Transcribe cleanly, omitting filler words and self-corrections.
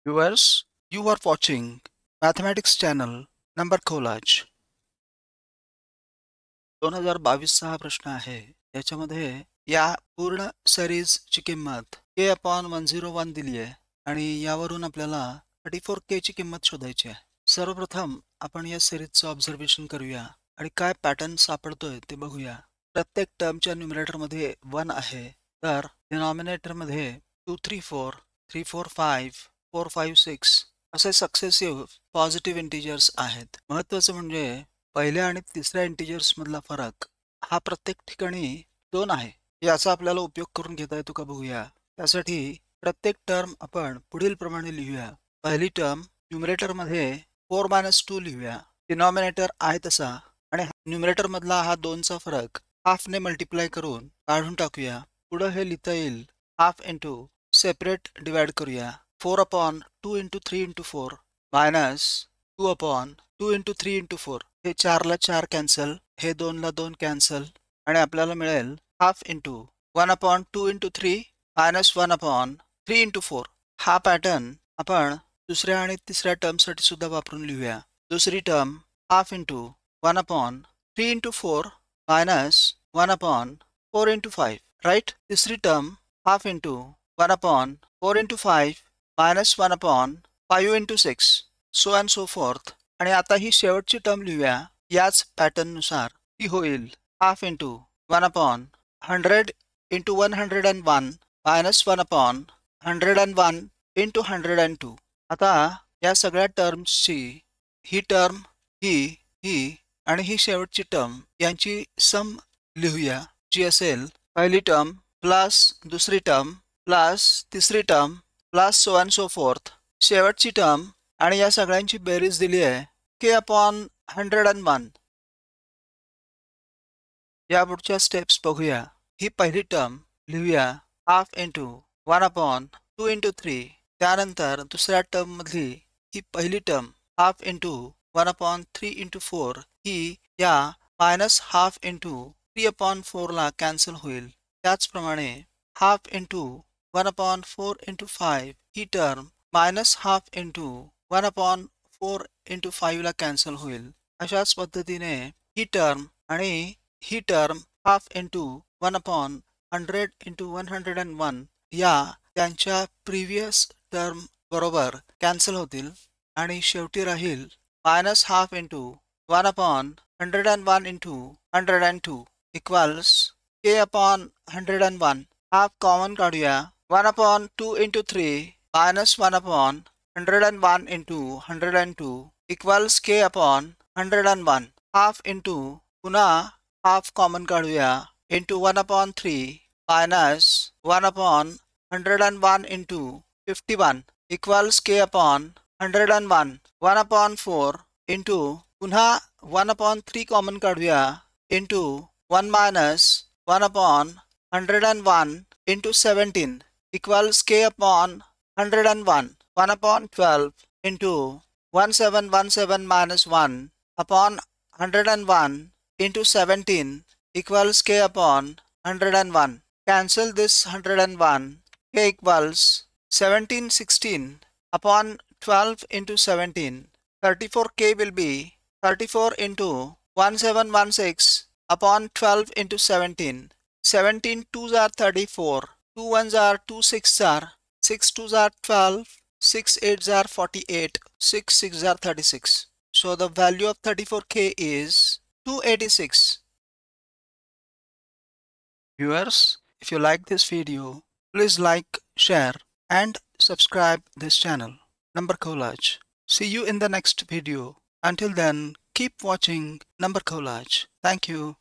Viewers, you are watching Mathematics channel number collage. 2022 हा प्रश्न आहे. याच्यामध्ये या पूर्ण सिरीजची किंमत k/101 दिली आहे आणि यावरून आपल्याला 34k ची किंमत शोधायची आहे. सर्वप्रथम आपण या सिरीजचं ऑब्झर्वेशन करूया आणि काय पॅटर्न सापडतोय ते बघूया. प्रत्येक टर्मच्या न्यूमरेटर मध्ये 1 आहे, तर डिनॉमिनेटर मध्ये 2 3 4 3 4 5 4 5 6 असे सक्सेसिव्ह पॉझिटिव्ह इंटिजर्स आहेत. महत्त्वाचं म्हणजे पहिल्या आणि तिसऱ्या इंटिजर्स मधला फरक हा प्रत्येक ठिकाणी 2 आहे. याचा आपल्याला उपयोग करून घेता येतो का बघूया. त्यासाठी प्रत्येक टर्म आपण पुढील प्रमाणे लिहूया. पहिली टर्म न्यूमरेटर मध्ये 4 - 2 लिहूया. डिनॉमिनेटर आहे तसा आणि न्यूमरेटर मधला हा 2 चा फरक हाफ ने मल्टिप्लाय करून काढून टाकूया. पुढे हे लिहिता येईल हाफ इंटू सेपरेट डिवाइड करूया. 4/2 × 3 × 4 मायनस 2/2 × 3 × 4. हे 4 ला 4 कॅन्सल, हे 2 ला 2 कॅन्सल आणि आपल्याला मिळेल हाफ इंटू 1/2 × 3 मायनस 1/3 × 4. हा पॅटर्न आपण दुसऱ्या आणि तिसऱ्या टर्मसाठी सुद्धा वापरून लिहूया. दुसरी term half into 1/3 × 4 minus 1/4 × 5. Right. तिसरी term half into 1/4 × 5 minus 1/5 × 6 so and so fourth. आणि आता ही शेवटची टर्म लिहूया. याच पॅटर्न नुसार ही होईल हाफ इंटू 1/100 × 101 मायनस 1/101 × 102. आता या सगळ्या टर्म्सची ही टर्म, ही आणि ही शेवटची टर्म यांची सम लिहूया, जी असेल पहिली टर्म प्लस दुसरी टर्म प्लस तिसरी term plus so and so fourth शेवटची टर्म आणि या सगळ्यांची बेरीज दिली आहे k/101. या पुढच्या स्टेप्स बघूया. ही पहिली टर्म लिहूया हाफ इंटू 1/2 × 3. त्यानंतर दुसऱ्या टर्म मधली ही पहिली टर्म हाफ इंटू 1/3 × 4 ही या मायनस हाफ इंटू 3/4 ला कॅन्सल होईल. त्याचप्रमाणे हाफ इंटू 1/4 × 5 ही टर्म मायनस हाफ इंटू 1/4 × 5 ला कॅन्सल होईल. अशाच पद्धतीने ही टर्म आणि ही टर्म हाफ इंटू 1/100 × 101 या त्यांच्या प्रिव्हियस टर्म बरोबर कॅन्सल होतील आणि शेवटी राहील minus half into 1/101 × 102 equals k/101. Half common काढूया. 1/2 × 3 minus 1/101 × 102 equals k/101. Half into पुन्हा हाफ कॉमन काढूया into 1/3 minus 1/101 × 51 equals k/101. 1/4 into पुन्हा 1/3 कॉमन काढूया into 1 minus 1/101 × 17 equals k/101. 1/12 into 1717 minus 1/101 × 17 equals k/101. Cancel this 101. K equals 1716 upon 12 × 17. 34k will be 34 × 1716 upon 12 × 17. 17 2s are 34. 2 1s are 2 6s are 6 2s are 12. 6 8s are 48. 6 6s are 36. So the value of 34k is 286. Viewers, if you like this video, please like, share and subscribe this channel, Number Collage. See you in the next video. Until then, keep watching Number Collage. Thank you.